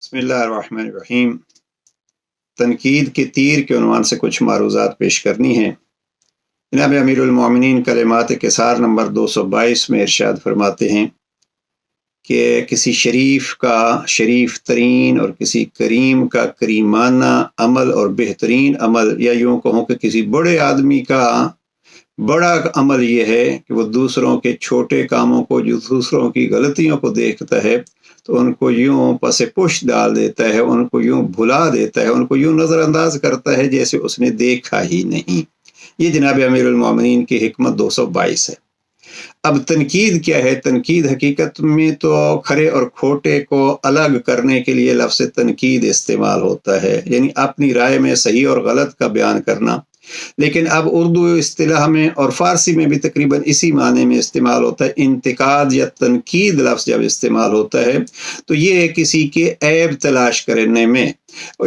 बिस्मिल्लाहिर्रहमानिर्रहीम। तनकीद के तीर के उन्वान से कुछ मारूज़ात पेश करनी है। जनाब अमीरुल मोमिनीन कलिमात किसार नंबर 222 में इरशाद फरमाते हैं कि किसी शरीफ का शरीफ तरीन और किसी करीम का करीमाना अमल और बेहतरीन अमल, या यूँ कहूँ कि किसी बड़े आदमी का बड़ा अमल ये है कि वो दूसरों के छोटे कामों को, जो दूसरों की गलतियों को देखता है तो उनको यूं पसे पुश डाल देता है, उनको यूं भुला देता है, उनको यूं नज़रअंदाज करता है जैसे उसने देखा ही नहीं। ये जनाब अमीरुल मोमिनीन की हिकमत 222 है। अब तनकीद क्या है? तनकीद हकीकत में तो खरे और खोटे को अलग करने के लिए लफ्ज़ तनकीद इस्तेमाल होता है, यानी अपनी राय में सही और गलत का बयान करना। लेकिन अब उर्दू इस्तिलाह में और फ़ारसी में भी तकरीबन इसी माने में इस्तेमाल होता है। इंतिकाद या तनकीद लफ्ज़ जब इस्तेमाल होता है तो ये किसी के ऐब तलाश करने में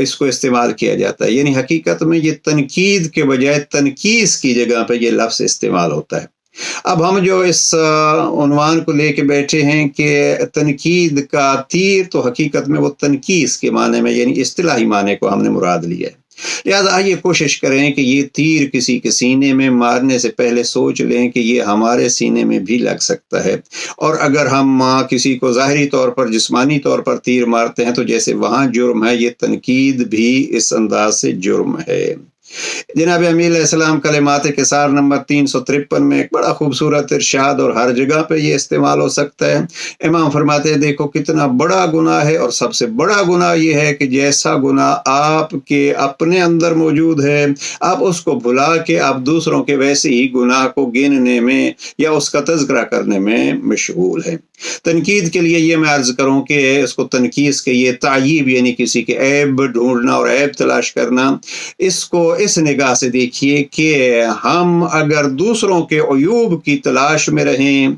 इसको इस्तेमाल किया जाता है, यानी हकीकत में ये तनकीद के बजाय तनकीस की जगह पर यह लफ्ज़ इस्तेमाल होता है। अब हम जो इस उन्वान को लेके बैठे हैं कि तनकीद का तीर, तो हकीकत में वो तनकीस के माने में यानी इस्तिलाही माने को हमने मुराद लिया है। लिहाजा आइए कोशिश करें कि ये तीर किसी के सीने में मारने से पहले सोच लें कि ये हमारे सीने में भी लग सकता है, और अगर हम किसी को ज़ाहिरी तौर पर जिस्मानी तौर पर तीर मारते हैं तो जैसे वहाँ जुर्म है, ये तनकीद भी इस अंदाज से जुर्म है। जनाब अमीर अलैहिस्सलाम कलिमात किसार नंबर 353 में एक बड़ा खूबसूरत इरशाद, और हर जगह पे ये इस्तेमाल हो सकता है। इमाम फरमाते हैं, देखो कितना बड़ा गुनाह है, और सबसे बड़ा गुनाह ये है कि जैसा गुनाह आपके अपने अंदर मौजूद है, आप उसको भुला के आप दूसरों के वैसे ही गुनाह को गिनने में या उसका तज़किरा करने में मशगूल है। तनकीद के लिए ये मैं अर्ज़ करूँ कि इसको तनकीस के ये तायीब यानी किसी के ऐब ढूंढना और ऐब तलाश करना, इसको इस निगाह से देखिए कि हम अगर दूसरों के अयूब की तलाश में रहें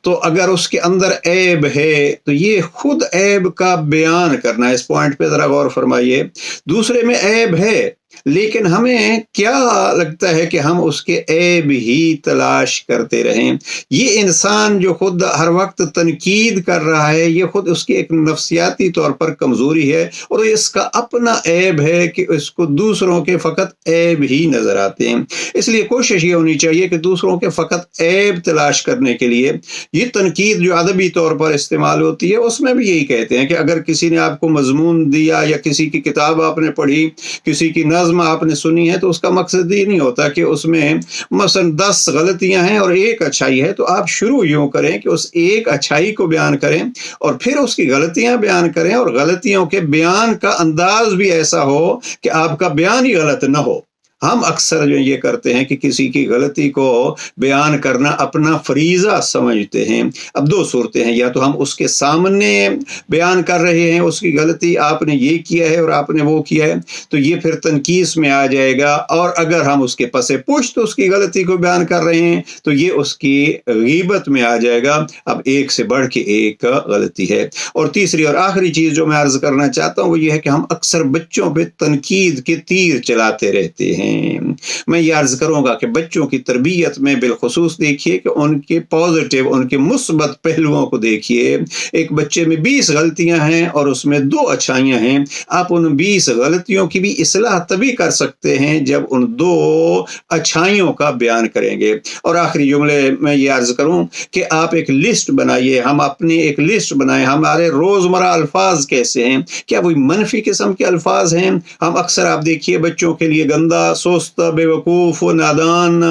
तो अगर उसके अंदर ऐब है तो ये खुद ऐब का बयान करना, इस पॉइंट पे ज़रा गौर फरमाइए। दूसरे में ऐब है लेकिन हमें क्या लगता है कि हम उसके ऐब ही तलाश करते रहें। ये इंसान जो खुद हर वक्त तनकीद कर रहा है, ये खुद उसकी एक नफ्सियाती तौर पर कमज़ोरी है, और इसका अपना ऐब है कि इसको दूसरों के फ़कत ऐब ही नज़र आते हैं। इसलिए कोशिश ये होनी चाहिए कि दूसरों के फ़कत ऐब तलाश करने के लिए ये तनकीद जो अदबी तौर पर इस्तेमाल होती है, उसमें भी यही कहते हैं कि अगर किसी ने आपको मज़मून दिया या किसी की किताब आपने पढ़ी, किसी की नज़्म आपने सुनी है, तो उसका मकसद ये नहीं होता कि उसमें मसलन 10 गलतियां हैं और एक अच्छाई है, तो आप शुरू यूं करें कि उस एक अच्छाई को बयान करें और फिर उसकी गलतियां बयान करें, और गलतियों के बयान का अंदाज भी ऐसा हो कि आपका बयान ही गलत न हो। हम अक्सर जो ये करते हैं कि किसी की गलती को बयान करना अपना फरीज़ा समझते हैं। अब दो सूरतें हैं, या तो हम उसके सामने बयान कर रहे हैं उसकी गलती, आपने ये किया है और आपने वो किया है, तो ये फिर तनकीस में आ जाएगा, और अगर हम उसके पसे पुश्त उसकी गलती को बयान कर रहे हैं तो ये उसकी गीबत में आ जाएगा। अब एक से बढ़ के एक गलती है। और तीसरी और आखिरी चीज़ जो मैं अर्ज़ करना चाहता हूँ वो ये है कि हम अक्सर बच्चों पे तनकीद के तीर चलाते रहते हैं। मैं ये अर्ज करूंगा कि बच्चों की तरबियत में बिलखुसूस देखिए कि उनके पॉजिटिव, उनके मुस्बत पहलुओं को देखिए। एक बच्चे में 20 गलतियां हैं और उसमें 2 अच्छाइयां हैं। आप उन 20 गलतियों की भी इस्लाह तभी कर सकते हैं जब उन 2 अच्छाइयों का बयान करेंगे। और आखिरी जुमले में ये अर्ज करूं कि आप एक लिस्ट बनाइए, हम अपनी एक लिस्ट बनाएं। हमारे रोजमर्रा अल्फाज कैसे हैं? क्या वो मनफी किस्म के अल्फाज हैं? हम अक्सर आप देखिए बच्चों के लिए गंदा, सुस्त, बेवकूफ़, नादान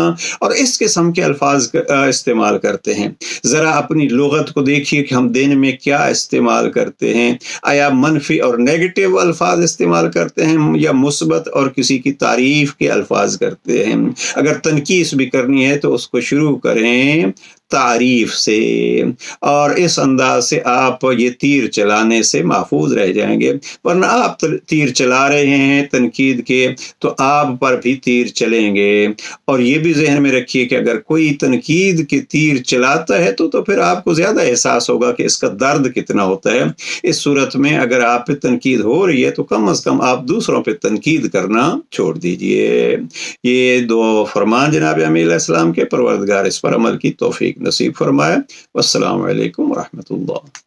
और इस किस्म के अल्फाज इस्तेमाल करते हैं। ज़रा अपनी लुगत को देखिए कि हम दिन में क्या इस्तेमाल करते हैं। आया मनफी और नेगेटिव अल्फाज इस्तेमाल करते हैं या मुस्बत और किसी की तारीफ़ के अल्फाज करते हैं? अगर तनकीस भी करनी है तो उसको शुरू करें तारीफ से, और इस अंदाज से आप ये तीर चलाने से महफूज रह जाएंगे। वरना आप तीर चला रहे हैं तनकीद के तो आप पर भी तीर चलेंगे। और ये भी जहन में रखिए कि अगर कोई तनकीद के तीर चलाता है तो फिर आपको ज़्यादा एहसास होगा कि इसका दर्द कितना होता है। इस सूरत में अगर आप पे तनकीद हो रही है तो कम अज़ कम आप दूसरों पे तनकीद करना छोड़ दीजिए। ये 2 फरमान जनाब अमीर अलैहिस्सलाम के, परवरदिगार इस पर अमल की तौफीक नसीब फरमाए। वस्सलामु अलैकुम व रहमतुल्लाह।